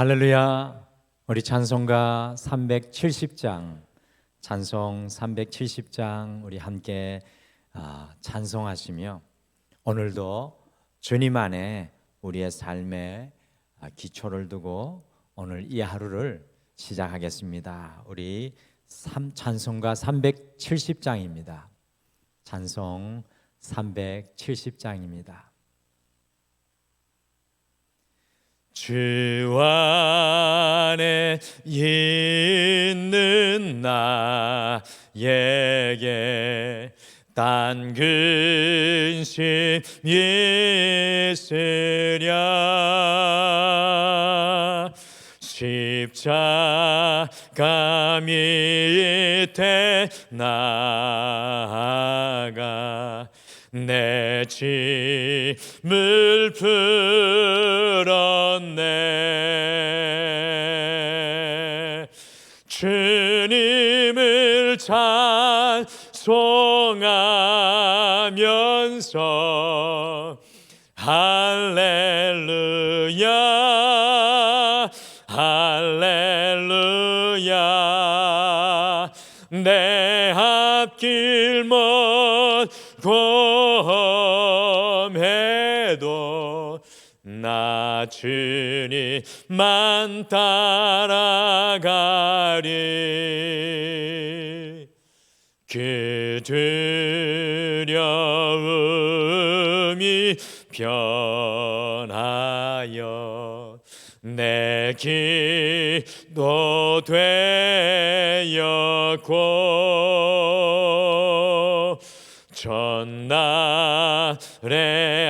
할렐루야. 우리 찬송가 370장, 찬송 370장 우리 함께 찬송하시며 오늘도 주님 안에 우리의 삶에 기초를 두고 오늘 이 하루를 시작하겠습니다. 우리 찬송가 370장입니다. 찬송 370장입니다. 주 안에 있는 나에게 단 근심 있으랴. 십자가 밑에 나아가 내 짐을 풀었네. 주님을 찬송하면서 할렐루야 할렐루야. 내 앞길 험해도 나 주님만 따라가리. 그 두려움이 변하여 내 기도 되었고 전날의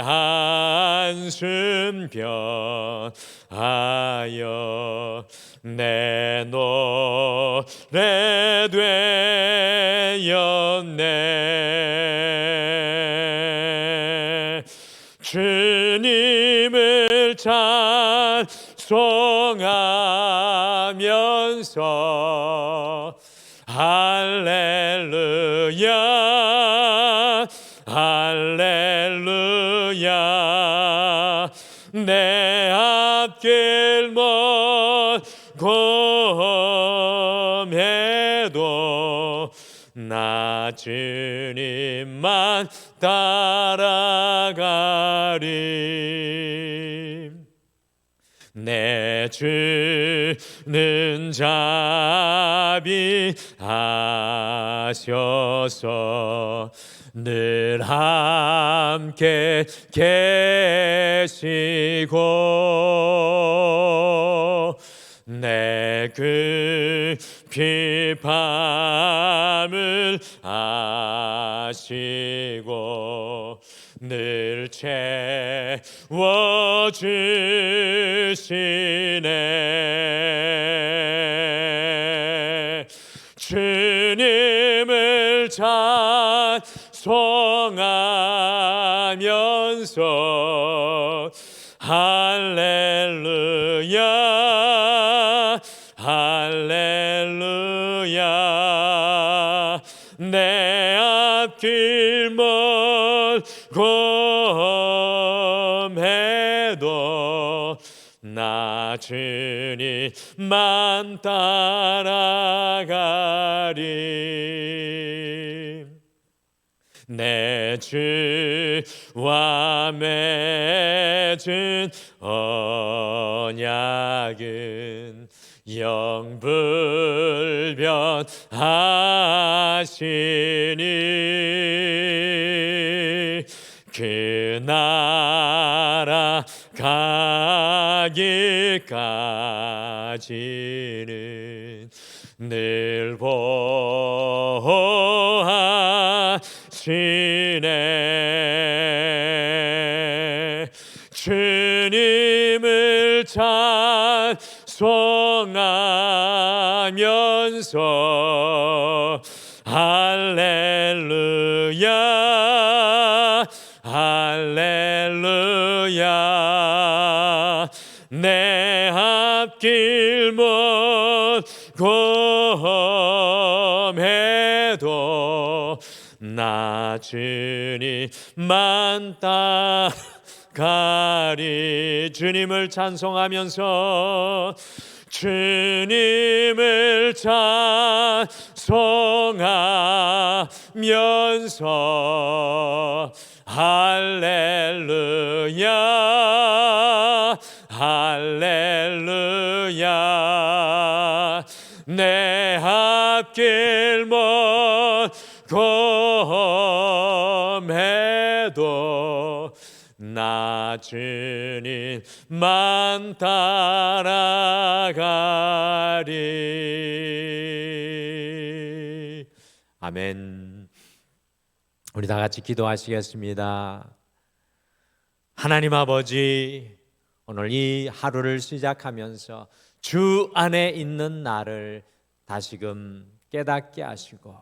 한숨 변하여 내 노래 되었네. 주님을 찬송하면서 할렐루야 할렐루야. 내 앞길 험해도 나 주님만 따라가리. 내 주는 자비하셔서 늘 함께 계시고 내 그 비밤을 아시고 늘 채워주시네. 주님을 찬송하면서 할렐루야 할렐루야. 내 앞길 험해도 나 주님만 따라가리. 내 주와 맺은 언약은 영불변하시니 그 나라 가기까지는 늘 보호하시네. 주님을 찬송하면서 할렐루야 할렐루야. 내 앞길 험해도 나 주님만 주님을 찬송하면서 주님을 찬송하면서 할렐루야 할렐루야 내 앞길 먼고매도 나 주님만 따라가리. 아멘. 우리 다 같이 기도하시겠습니다. 하나님 아버지, 오늘 이 하루를 시작하면서 주 안에 있는 나를 다시금 깨닫게 하시고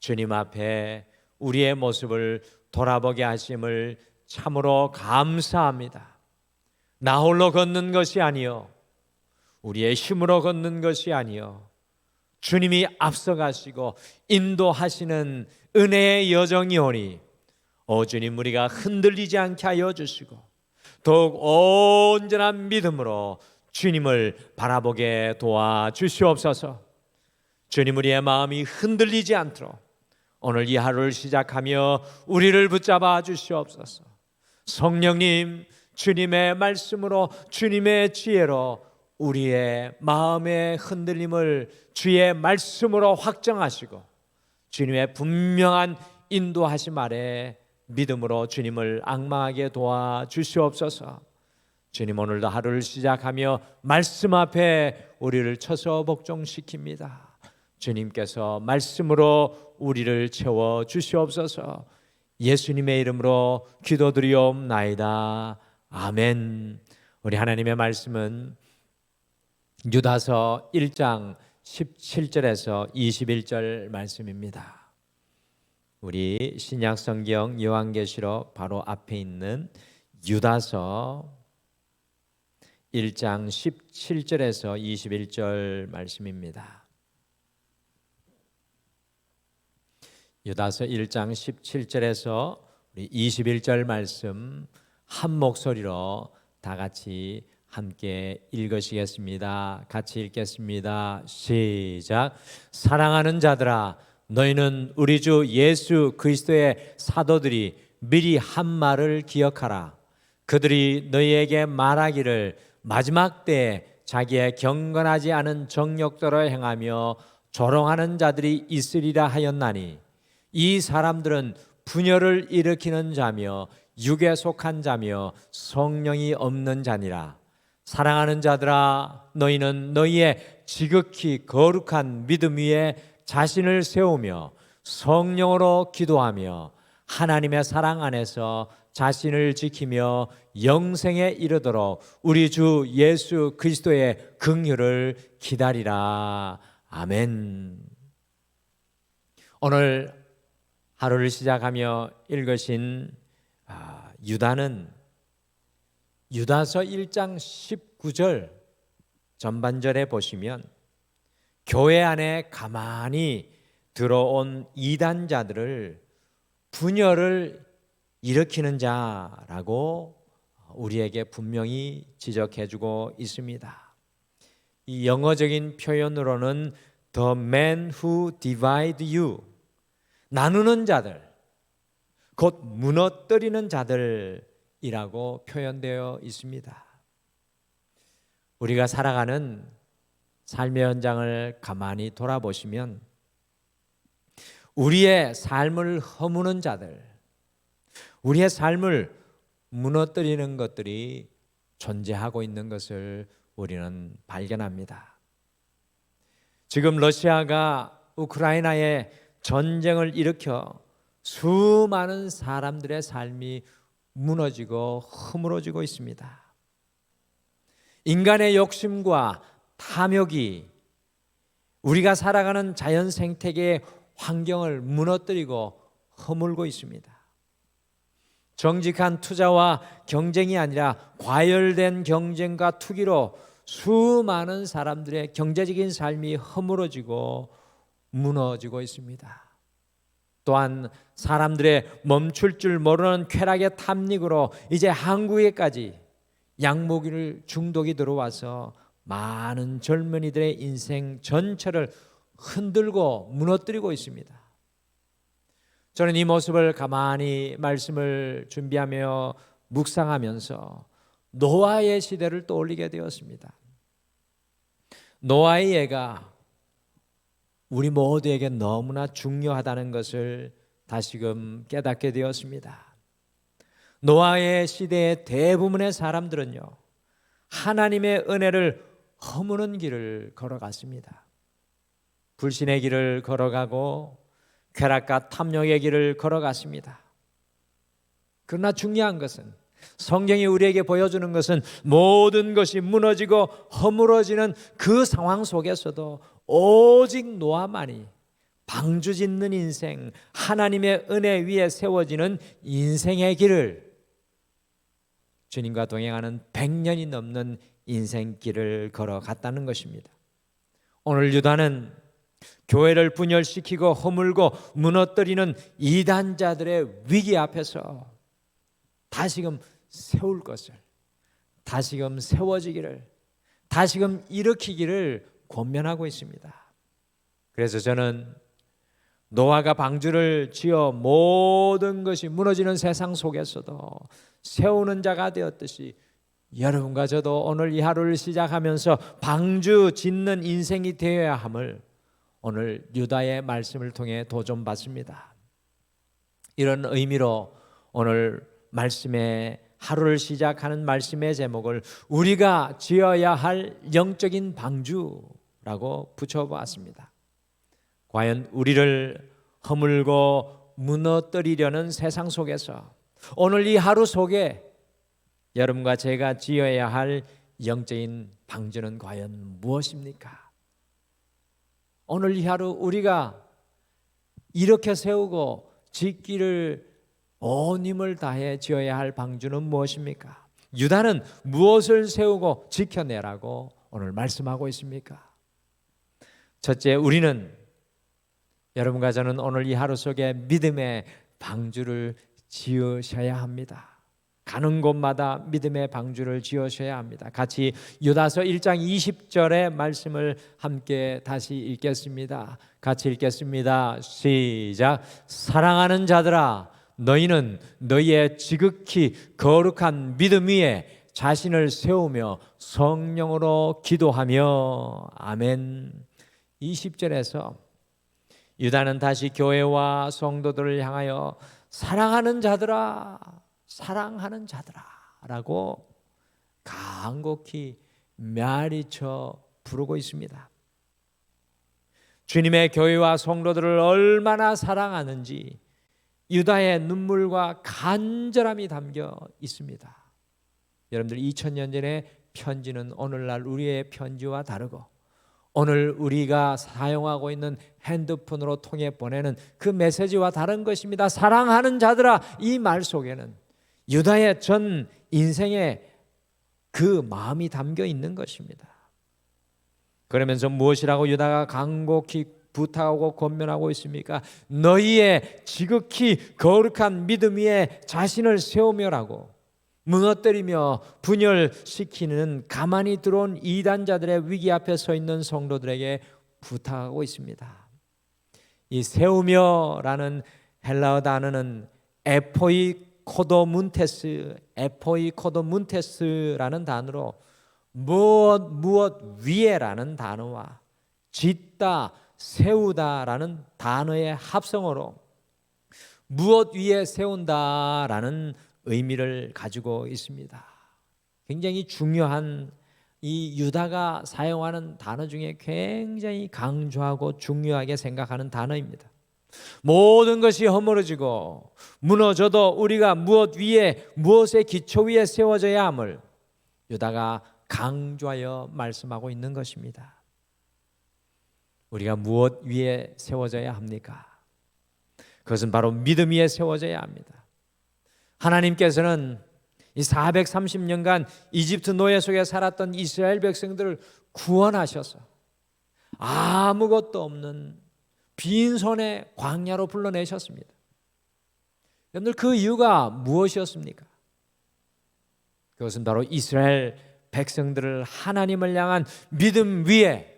주님 앞에 우리의 모습을 돌아보게 하심을 참으로 감사합니다. 나 홀로 걷는 것이 아니요 우리의 힘으로 걷는 것이 아니요 주님이 앞서가시고 인도하시는 은혜의 여정이오니 주님 우리가 흔들리지 않게 하여 주시고 더욱 온전한 믿음으로 주님을 바라보게 도와주시옵소서. 주님 우리의 마음이 흔들리지 않도록 오늘 이 하루를 시작하며 우리를 붙잡아 주시옵소서. 성령님 주님의 말씀으로 주님의 지혜로 우리의 마음의 흔들림을 주의 말씀으로 확정하시고 주님의 분명한 인도하심 아래 믿음으로 주님을 앙망하게 도와주시옵소서. 주님 오늘도 하루를 시작하며 말씀 앞에 우리를 쳐서 복종시킵니다. 주님께서 말씀으로 우리를 채워 주시옵소서. 예수님의 이름으로 기도드리옵나이다. 아멘. 우리 하나님의 말씀은 유다서 1장 17절에서 21절 말씀입니다. 우리 신약성경 요한계시록 바로 앞에 있는 유다서 1장 17절에서 21절 말씀입니다. 유다서 1장 17절에서 우리 21절 말씀 한 목소리로 다 같이 함께 읽으시겠습니다. 같이 읽겠습니다. 시작. 사랑하는 자들아 너희는 우리 주 예수 그리스도의 사도들이 미리 한 말을 기억하라. 그들이 너희에게 말하기를 마지막 때에 자기의 경건하지 않은 정욕대로 행하며 조롱하는 자들이 있으리라 하였나니 이 사람들은 분열을 일으키는 자며 육에 속한 자며 성령이 없는 자니라. 사랑하는 자들아 너희는 너희의 지극히 거룩한 믿음 위에 자신을 세우며 성령으로 기도하며 하나님의 사랑 안에서 자신을 지키며 영생에 이르도록 우리 주 예수 그리스도의 긍휼을 기다리라. 아멘. 오늘 하루를 시작하며 읽으신 유다는 유다서 1장 19절 전반절에 보시면 교회 안에 가만히 들어온 이단자들을 분열을 일으키는 자라고 우리에게 분명히 지적해주고 있습니다. 이 영어적인 표현으로는 The men who divide you, 나누는 자들, 곧 무너뜨리는 자들이라고 표현되어 있습니다. 우리가 살아가는 삶의 현장을 가만히 돌아보시면 우리의 삶을 허무는 자들, 우리의 삶을 무너뜨리는 것들이 존재하고 있는 것을 우리는 발견합니다. 지금 러시아가 우크라이나에 전쟁을 일으켜 수많은 사람들의 삶이 무너지고 허물어지고 있습니다. 인간의 욕심과 탐욕이 우리가 살아가는 자연 생태계의 환경을 무너뜨리고 허물고 있습니다. 정직한 투자와 경쟁이 아니라 과열된 경쟁과 투기로 수많은 사람들의 경제적인 삶이 허물어지고 무너지고 있습니다. 또한 사람들의 멈출 줄 모르는 쾌락의 탐닉으로 이제 한국에까지 약모기를 중독이 들어와서 많은 젊은이들의 인생 전체를 흔들고 무너뜨리고 있습니다. 저는 이 모습을 가만히 말씀을 준비하며 묵상하면서 노아의 시대를 떠올리게 되었습니다. 노아의 예가 우리 모두에게 너무나 중요하다는 것을 다시금 깨닫게 되었습니다. 노아의 시대의 대부분의 사람들은요, 하나님의 은혜를 허무는 길을 걸어갔습니다. 불신의 길을 걸어가고 쾌락과 탐욕의 길을 걸어갔습니다. 그러나 중요한 것은, 성경이 우리에게 보여주는 것은 모든 것이 무너지고 허물어지는 그 상황 속에서도 오직 노아만이 방주 짓는 인생, 하나님의 은혜 위에 세워지는 인생의 길을, 주님과 동행하는 100년이 넘는 인생길을 걸어갔다는 것입니다. 오늘 유다는 교회를 분열시키고 허물고 무너뜨리는 이단자들의 위기 앞에서 다시금 세울 것을, 다시금 세워지기를, 다시금 일으키기를 권면하고 있습니다. 그래서 저는 노아가 방주를 지어 모든 것이 무너지는 세상 속에서도 세우는 자가 되었듯이 여러분과 저도 오늘 이 하루를 시작하면서 방주 짓는 인생이 되어야 함을 오늘 유다의 말씀을 통해 도전받습니다. 이런 의미로 오늘 말씀의 하루를 시작하는 말씀의 제목을 우리가 지어야 할 영적인 방주라고 붙여보았습니다. 과연 우리를 허물고 무너뜨리려는 세상 속에서 오늘 이 하루 속에 여러분과 제가 지어야 할 영적인 방주는 과연 무엇입니까? 오늘 이 하루 우리가 이렇게 세우고 짓기를 온 힘을 다해 지어야 할 방주는 무엇입니까? 유다는 무엇을 세우고 지켜내라고 오늘 말씀하고 있습니까? 첫째, 우리는, 여러분과 저는 오늘 이 하루 속에 믿음의 방주를 지으셔야 합니다. 가는 곳마다 믿음의 방주를 지으셔야 합니다. 같이 유다서 1장 20절의 말씀을 함께 다시 읽겠습니다. 같이 읽겠습니다. 시작. 사랑하는 자들아, 너희는 너희의 지극히 거룩한 믿음 위에 자신을 세우며 성령으로 기도하며. 아멘. 20절에서 유다는 다시 교회와 성도들을 향하여 사랑하는 자들아, 사랑하는 자들아 라고 간곡히 메아리쳐 부르고 있습니다. 주님의 교회와 성도들을 얼마나 사랑하는지 유다의 눈물과 간절함이 담겨 있습니다. 여러분들 2000년 전의 편지는 오늘날 우리의 편지와 다르고 오늘 우리가 사용하고 있는 핸드폰으로 통해 보내는 그 메시지와 다른 것입니다. 사랑하는 자들아, 이 말 속에는 유다의 전 인생의 그 마음이 담겨 있는 것입니다. 그러면서 무엇이라고 유다가 간곡히 부탁하고 권면하고 있습니까? 너희의 지극히 거룩한 믿음 위에 자신을 세우며라고 무너뜨리며 분열시키는 가만히 들어온 이단자들의 위기 앞에 서 있는 성도들에게 부탁하고 있습니다. 이 세우며라는 헬라어 단어는 에포이코도문테스라는 단어로 무엇 위에라는 단어와 짓다, 세우다라는 단어의 합성어로 무엇 위에 세운다라는 의미를 가지고 있습니다. 굉장히 중요한, 이 유다가 사용하는 단어 중에 굉장히 강조하고 중요하게 생각하는 단어입니다. 모든 것이 허물어지고 무너져도 우리가 무엇 위에, 무엇의 기초 위에 세워져야 함을 유다가 강조하여 말씀하고 있는 것입니다. 우리가 무엇 위에 세워져야 합니까? 그것은 바로 믿음 위에 세워져야 합니다. 하나님께서는 이 430년간 이집트 노예 속에 살았던 이스라엘 백성들을 구원하셔서 아무것도 없는 빈손의 광야로 불러내셨습니다. 여러분들 그 이유가 무엇이었습니까? 그것은 바로 이스라엘 백성들을 하나님을 향한 믿음 위에,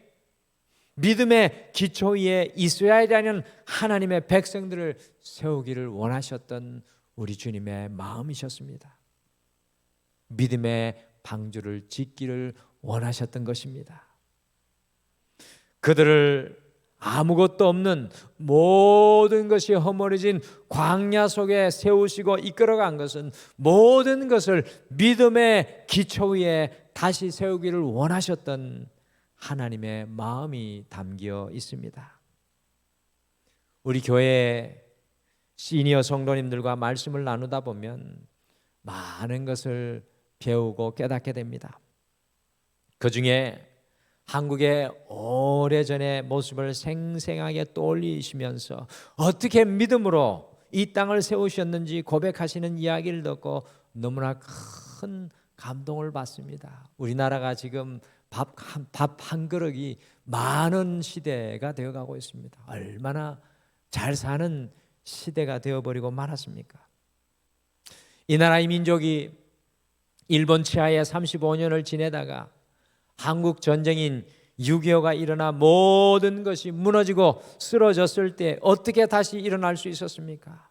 믿음의 기초 위에 이스라엘이라는 하나님의 백성들을 세우기를 원하셨던 우리 주님의 마음이셨습니다. 믿음의 방주를 짓기를 원하셨던 것입니다. 그들을 아무것도 없는 모든 것이 허물어진 광야 속에 세우시고 이끌어간 것은 모든 것을 믿음의 기초 위에 다시 세우기를 원하셨던 하나님의 마음이 담겨 있습니다. 우리 교회 시니어 성도님들과 말씀을 나누다 보면 많은 것을 배우고 깨닫게 됩니다. 그 중에 한국의 오래전의 모습을 생생하게 떠올리시면서 어떻게 믿음으로 이 땅을 세우셨는지 고백하시는 이야기를 듣고 너무나 큰 감동을 받습니다. 우리나라가 지금 밥 한 그릇이 많은 시대가 되어가고 있습니다. 얼마나 잘 사는 시대가 되어버리고 말았습니까? 이 나라의 민족이 일본 치하에 35년을 지내다가 한국 전쟁인 6.25가 일어나 모든 것이 무너지고 쓰러졌을 때 어떻게 다시 일어날 수 있었습니까?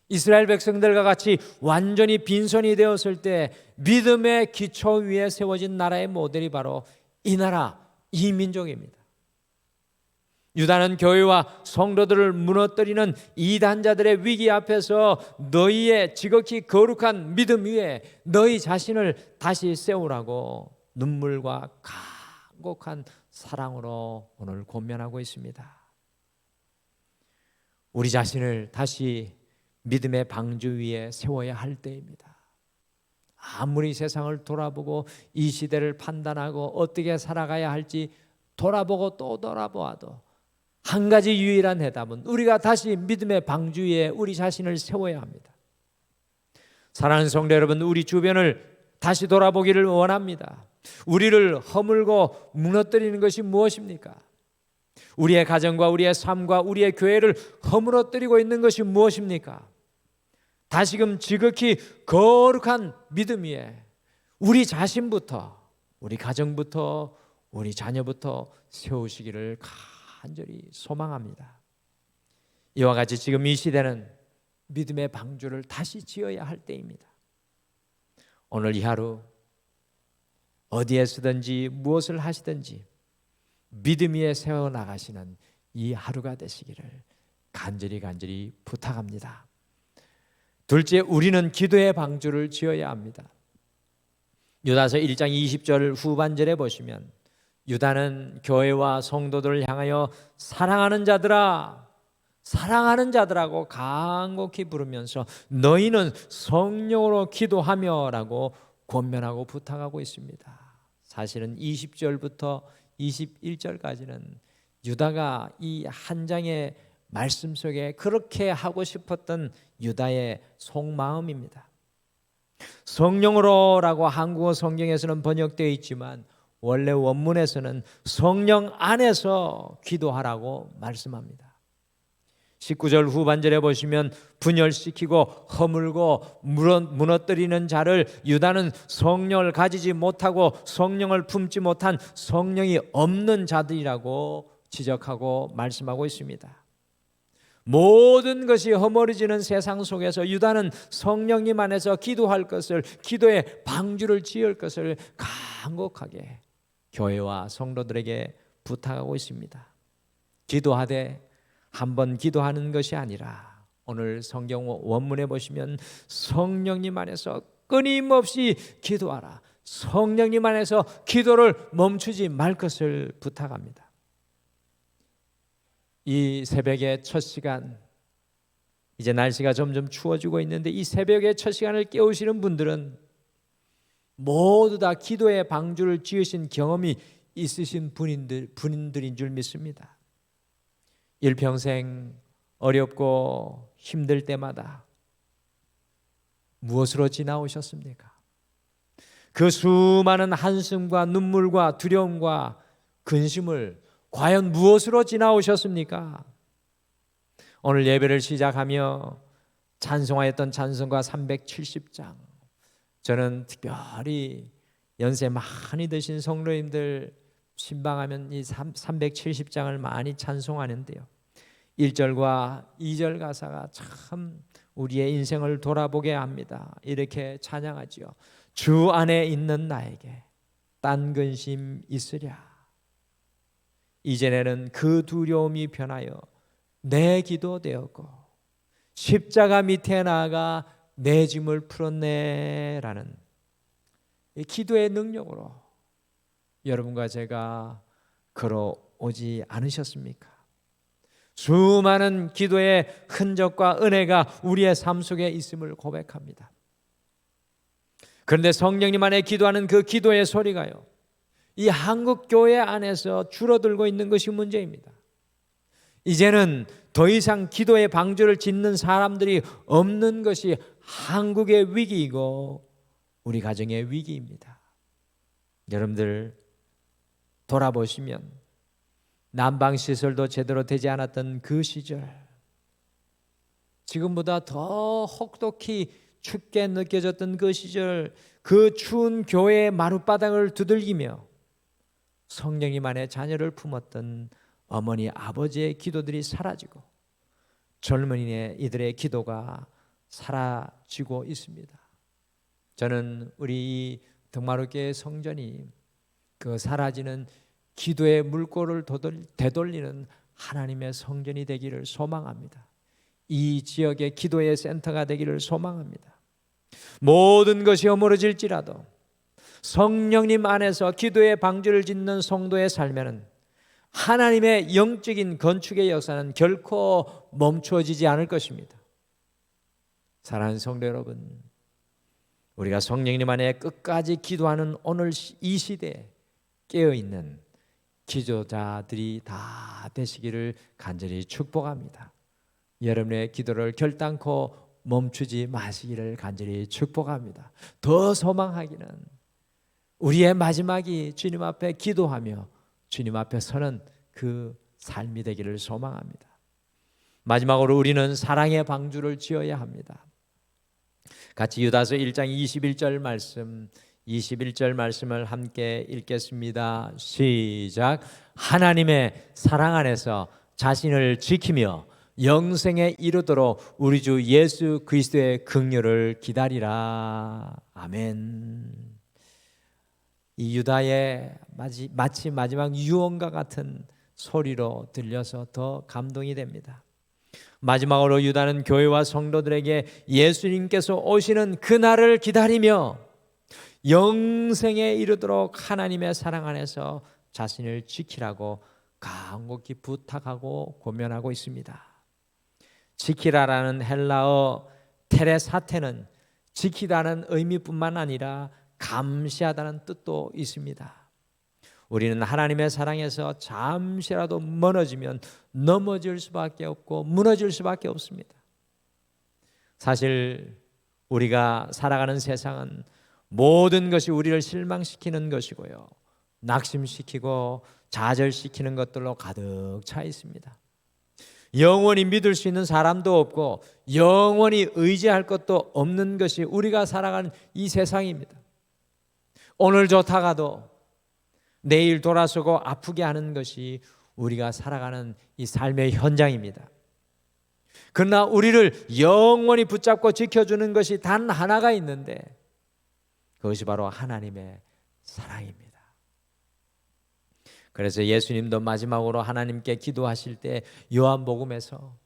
이스라엘 백성들과 같이 완전히 빈손이 되었을 때 믿음의 기초 위에 세워진 나라의 모델이 바로 이 나라, 이 민족입니다. 유다는 교회와 성도들을 무너뜨리는 이단자들의 위기 앞에서 너희의 지극히 거룩한 믿음 위에 너희 자신을 다시 세우라고 눈물과 간곡한 사랑으로 오늘 권면하고 있습니다. 우리 자신을 다시 믿음의 방주 위에 세워야 할 때입니다. 아무리 세상을 돌아보고 이 시대를 판단하고 어떻게 살아가야 할지 돌아보고 또 돌아보아도 한 가지 유일한 해답은 우리가 다시 믿음의 방주 위에 우리 자신을 세워야 합니다. 사랑하는 성도 여러분, 우리 주변을 다시 돌아보기를 원합니다. 우리를 허물고 무너뜨리는 것이 무엇입니까? 우리의 가정과 우리의 삶과 우리의 교회를 허물어뜨리고 있는 것이 무엇입니까? 다시금 지극히 거룩한 믿음 위에 우리 자신부터, 우리 가정부터, 우리 자녀부터 세우시기를 간절히 소망합니다. 이와 같이 지금 이 시대는 믿음의 방주를 다시 지어야 할 때입니다. 오늘 이 하루 어디에 서든지 무엇을 하시든지 믿음 위에 세워나가시는 이 하루가 되시기를 간절히 부탁합니다. 둘째, 우리는 기도의 방주를 지어야 합니다. 유다서 1장 20절 후반절에 보시면 유다는 교회와 성도들을 향하여 사랑하는 자들아고 간곡히 부르면서 너희는 성령으로 기도하며 라고 권면하고 부탁하고 있습니다. 사실은 20절부터 21절까지는 유다가 이 한 장의 말씀 속에 그렇게 하고 싶었던 유다의 속마음입니다. 성령으로라고 한국어 성경에서는 번역되어 있지만 원래 원문에서는 성령 안에서 기도하라고 말씀합니다. 19절 후반절에 보시면 분열시키고 허물고 무너뜨리는 자를 유다는 성령을 가지지 못하고 성령을 품지 못한 성령이 없는 자들이라고 지적하고 말씀하고 있습니다. 모든 것이 허물어지는 세상 속에서 유다는 성령님 안에서 기도할 것을, 기도의 방주를 지을 것을 간곡하게 교회와 성도들에게 부탁하고 있습니다. 기도하되 한번 기도하는 것이 아니라 오늘 성경 원문에 보시면 성령님 안에서 끊임없이 기도하라, 성령님 안에서 기도를 멈추지 말 것을 부탁합니다. 이 새벽의 첫 시간, 이제 날씨가 점점 추워지고 있는데 이 새벽의 첫 시간을 깨우시는 분들은 모두 다 기도의 방주를 지으신 경험이 있으신 분들인 줄 믿습니다. 일평생 어렵고 힘들 때마다 무엇으로 지나오셨습니까? 그 수많은 한숨과 눈물과 두려움과 근심을 과연 무엇으로 지나오셨습니까? 오늘 예배를 시작하며 찬송하였던 찬송가 370장, 저는 특별히 연세 많이 드신 성도님들 신방하면 이 370장을 많이 찬송하는데요, 1절과 2절 가사가 참 우리의 인생을 돌아보게 합니다. 이렇게 찬양하지요. 주 안에 있는 나에게 딴 근심 있으랴. 이전에는 그 두려움이 변하여 내 기도 되었고 십자가 밑에 나아가 내 짐을 풀었네 라는 이 기도의 능력으로 여러분과 제가 걸어오지 않으셨습니까? 수많은 기도의 흔적과 은혜가 우리의 삶 속에 있음을 고백합니다. 그런데 성령님 안에 기도하는 그 기도의 소리가요, 이 한국 교회 안에서 줄어들고 있는 것이 문제입니다. 이제는 더 이상 기도의 방주를 짓는 사람들이 없는 것이 한국의 위기이고 우리 가정의 위기입니다. 여러분들 돌아보시면 난방시설도 제대로 되지 않았던 그 시절, 지금보다 더 혹독히 춥게 느껴졌던 그 시절, 그 추운 교회의 마룻바닥을 두들기며 성령님 안에 자녀를 품었던 어머니 아버지의 기도들이 사라지고 젊은이의 이들의 기도가 사라지고 있습니다. 저는 우리 덕마루교회 성전이 그 사라지는 기도의 물꼬를 되돌리는 하나님의 성전이 되기를 소망합니다. 이 지역의 기도의 센터가 되기를 소망합니다. 모든 것이 허물어질지라도 성령님 안에서 기도의 방주를 짓는 성도의 삶에는 하나님의 영적인 건축의 역사는 결코 멈추어지지 않을 것입니다. 사랑하는 성도 여러분, 우리가 성령님 안에 끝까지 기도하는 오늘 이 시대에 깨어있는 기도자들이 다 되시기를 간절히 축복합니다. 여러분의 기도를 결단코 멈추지 마시기를 간절히 축복합니다. 더 소망하기는 우리의 마지막이 주님 앞에 기도하며 주님 앞에 서는 그 삶이 되기를 소망합니다. 마지막으로 우리는 사랑의 방주를 지어야 합니다. 같이 유다서 1장 21절 말씀을 함께 읽겠습니다. 시작. 하나님의 사랑 안에서 자신을 지키며 영생에 이르도록 우리 주 예수 그리스도의 긍휼을 기다리라. 아멘. 이 유다의 마치 마지막 유언과 같은 소리로 들려서 더 감동이 됩니다. 마지막으로 유다는 교회와 성도들에게 예수님께서 오시는 그날을 기다리며 영생에 이르도록 하나님의 사랑 안에서 자신을 지키라고 간곡히 부탁하고 권면하고 있습니다. 지키라라는 헬라어 테레사테는 지키다는 의미뿐만 아니라 감시하다는 뜻도 있습니다. 우리는 하나님의 사랑에서 잠시라도 멀어지면 넘어질 수밖에 없고 무너질 수밖에 없습니다. 사실 우리가 살아가는 세상은 모든 것이 우리를 실망시키는 것이고요, 낙심시키고 좌절시키는 것들로 가득 차 있습니다. 영원히 믿을 수 있는 사람도 없고 영원히 의지할 것도 없는 것이 우리가 살아가는 이 세상입니다. 오늘 좋다가도 내일 돌아서고 아프게 하는 것이 우리가 살아가는 이 삶의 현장입니다. 그러나 우리를 영원히 붙잡고 지켜주는 것이 단 하나가 있는데 그것이 바로 하나님의 사랑입니다. 그래서 예수님도 마지막으로 하나님께 기도하실 때 요한복음에서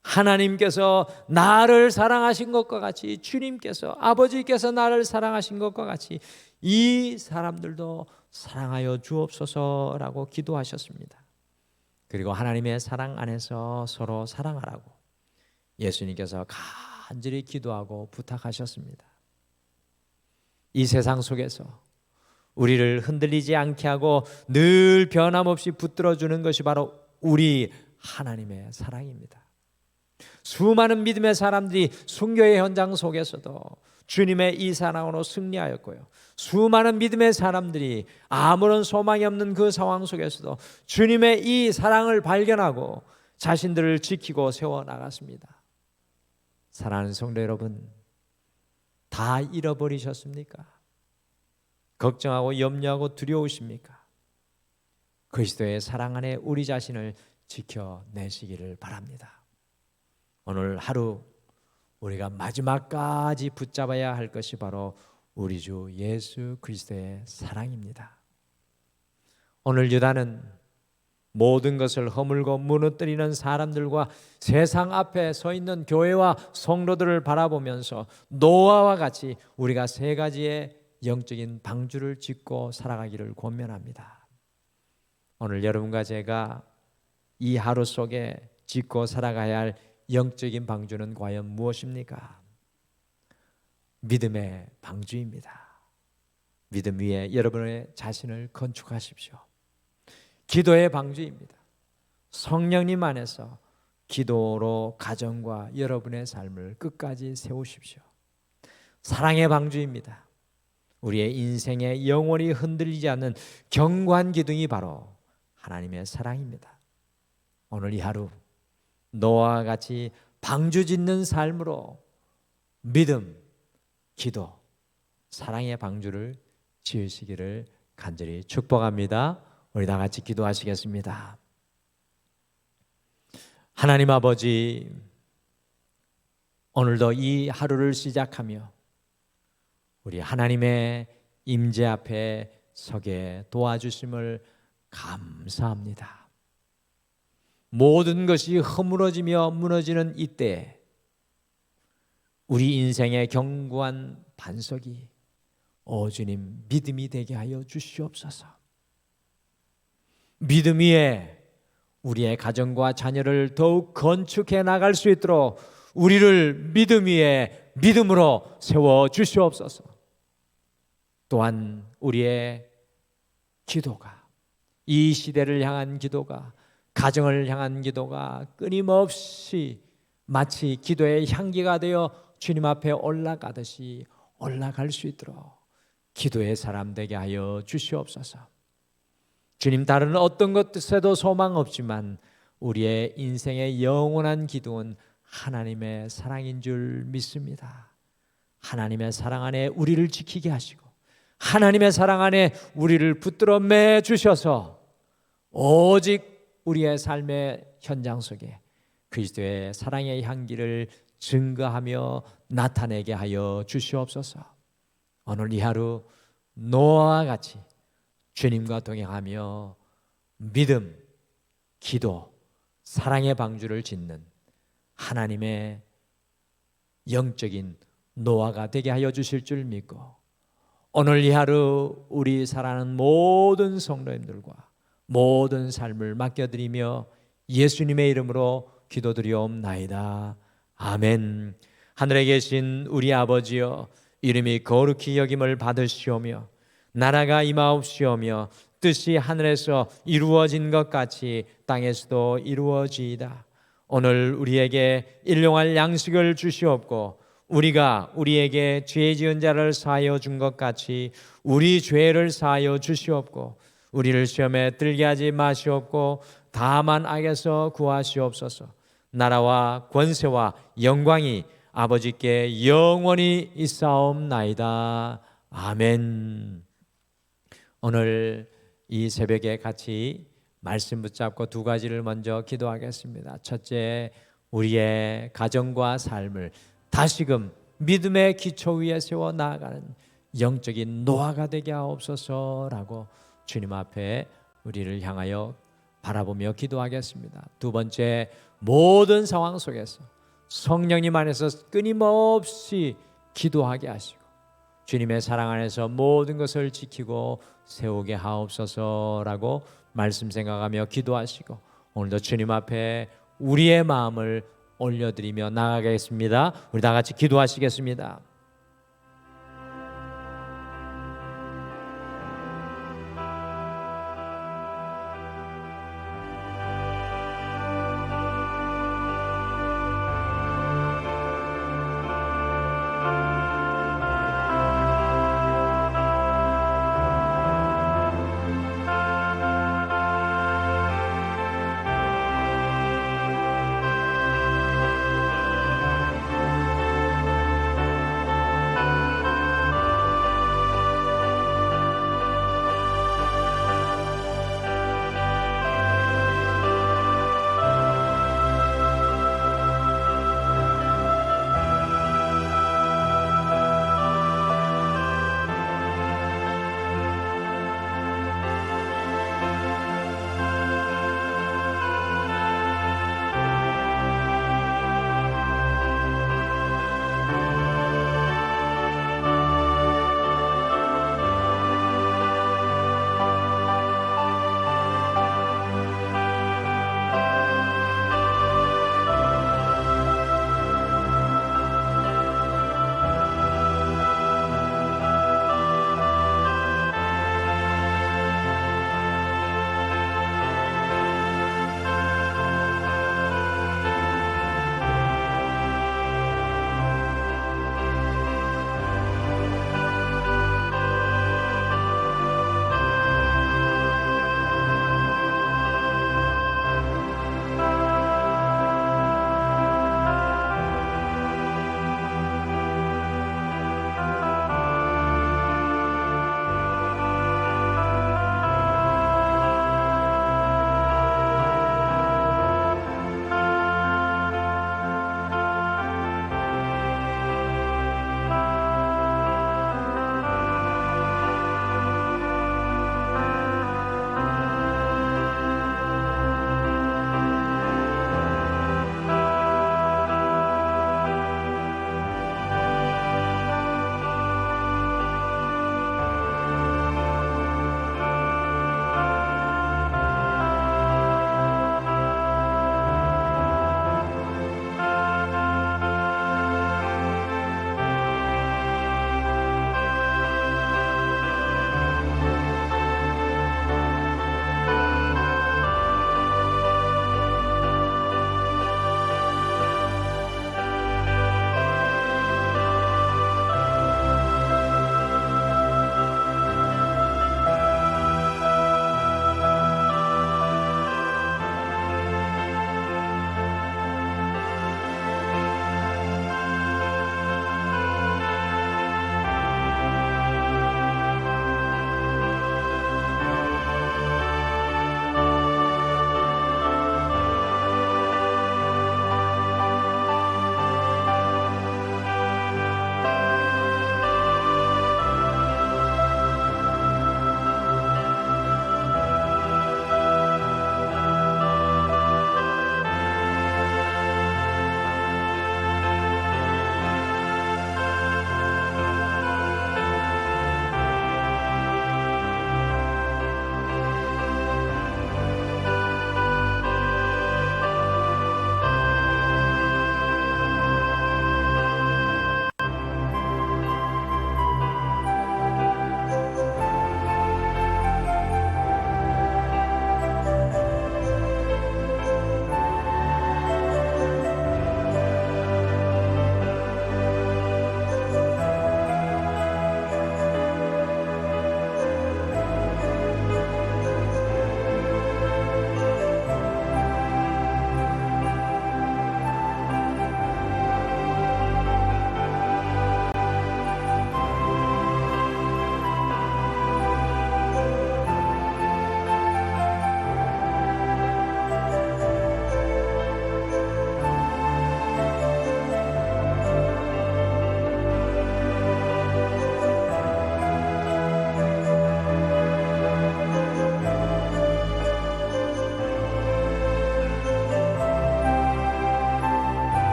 하나님께서 나를 사랑하신 것과 같이, 주님께서 아버지께서 나를 사랑하신 것과 같이 이 사람들도 사랑하여 주옵소서라고 기도하셨습니다. 그리고 하나님의 사랑 안에서 서로 사랑하라고 예수님께서 간절히 기도하고 부탁하셨습니다. 이 세상 속에서 우리를 흔들리지 않게 하고 늘 변함없이 붙들어주는 것이 바로 우리 하나님의 사랑입니다. 수많은 믿음의 사람들이 순교의 현장 속에서도 주님의 이 사랑으로 승리하였고요, 수많은 믿음의 사람들이 아무런 소망이 없는 그 상황 속에서도 주님의 이 사랑을 발견하고 자신들을 지키고 세워 나갔습니다. 사랑하는 성도 여러분, 다 잃어버리셨습니까? 걱정하고 염려하고 두려우십니까? 그리스도의 사랑 안에 우리 자신을 지켜내시기를 바랍니다. 오늘 하루 우리가 마지막까지 붙잡아야 할 것이 바로 우리 주 예수 그리스도의 사랑입니다. 오늘 유다는 모든 것을 허물고 무너뜨리는 사람들과 세상 앞에 서 있는 교회와 성도들을 바라보면서 노아와 같이 우리가 세 가지의 영적인 방주를 짓고 살아가기를 권면합니다. 오늘 여러분과 제가 이 하루 속에 짓고 살아가야 할 영적인 방주는 과연 무엇입니까? 믿음의 방주입니다. 믿음 위에 여러분의 자신을 건축하십시오. 기도의 방주입니다. 성령님 안에서 기도로 가정과 여러분의 삶을 끝까지 세우십시오. 사랑의 방주입니다. 우리의 인생에 영원히 흔들리지 않는 견고한 기둥이 바로 하나님의 사랑입니다. 오늘 이 하루 노아와 같이 방주 짓는 삶으로 믿음, 기도, 사랑의 방주를 지으시기를 간절히 축복합니다. 우리 다 같이 기도하시겠습니다. 하나님 아버지, 오늘도 이 하루를 시작하며 우리 하나님의 임재 앞에 서게 도와주심을 감사합니다. 모든 것이 허물어지며 무너지는 이때 우리 인생의 견고한 반석이 주님 믿음이 되게 하여 주시옵소서. 믿음 위에 우리의 가정과 자녀를 더욱 건축해 나갈 수 있도록 우리를 믿음 위에 믿음으로 세워 주시옵소서. 또한 우리의 기도가, 이 시대를 향한 기도가, 가정을 향한 기도가 끊임없이 마치 기도의 향기가 되어 주님 앞에 올라가듯이 올라갈 수 있도록 기도의 사람 되게 하여 주시옵소서. 주님, 다른 어떤 것에도 소망 없지만 우리의 인생의 영원한 기둥은 하나님의 사랑인 줄 믿습니다. 하나님의 사랑 안에 우리를 지키게 하시고 하나님의 사랑 안에 우리를 붙들어 매 주셔서 오직 우리의 삶의 현장 속에 그리스도의 사랑의 향기를 증거하며 나타내게 하여 주시옵소서. 오늘 이 하루 노아와 같이 주님과 동행하며 믿음, 기도, 사랑의 방주를 짓는 하나님의 영적인 노아가 되게 하여 주실 줄 믿고 오늘 이 하루 우리 사랑하는 모든 성도님들과 모든 삶을 맡겨드리며 예수님의 이름으로 기도드리옵나이다. 아멘. 하늘에 계신 우리 아버지여, 이름이 거룩히 여김을 받으시오며 나라가 임하옵시오며 뜻이 하늘에서 이루어진 것 같이 땅에서도 이루어지이다. 오늘 우리에게 일용할 양식을 주시옵고 우리가 우리에게 죄 지은 자를 사하여 준 것 같이 우리 죄를 사하여 주시옵고 우리를 시험에 들게 하지 마시옵고 다만 악에서 구하시옵소서. 나라와 권세와 영광이 아버지께 영원히 있사옵나이다. 아멘. 오늘 이 새벽에 같이 말씀 붙잡고 두 가지를 먼저 기도하겠습니다. 첫째, 우리의 가정과 삶을 다시금 믿음의 기초 위에 세워 나아가는 영적인 노아가 되게 하옵소서라고 주님 앞에 우리를 향하여 바라보며 기도하겠습니다. 두 번째, 모든 상황 속에서 성령님 안에서 끊임없이 기도하게 하시고 주님의 사랑 안에서 모든 것을 지키고 세우게 하옵소서라고 말씀 생각하며 기도하시고 오늘도 주님 앞에 우리의 마음을 올려드리며 나아가겠습니다. 우리 다 같이 기도하시겠습니다.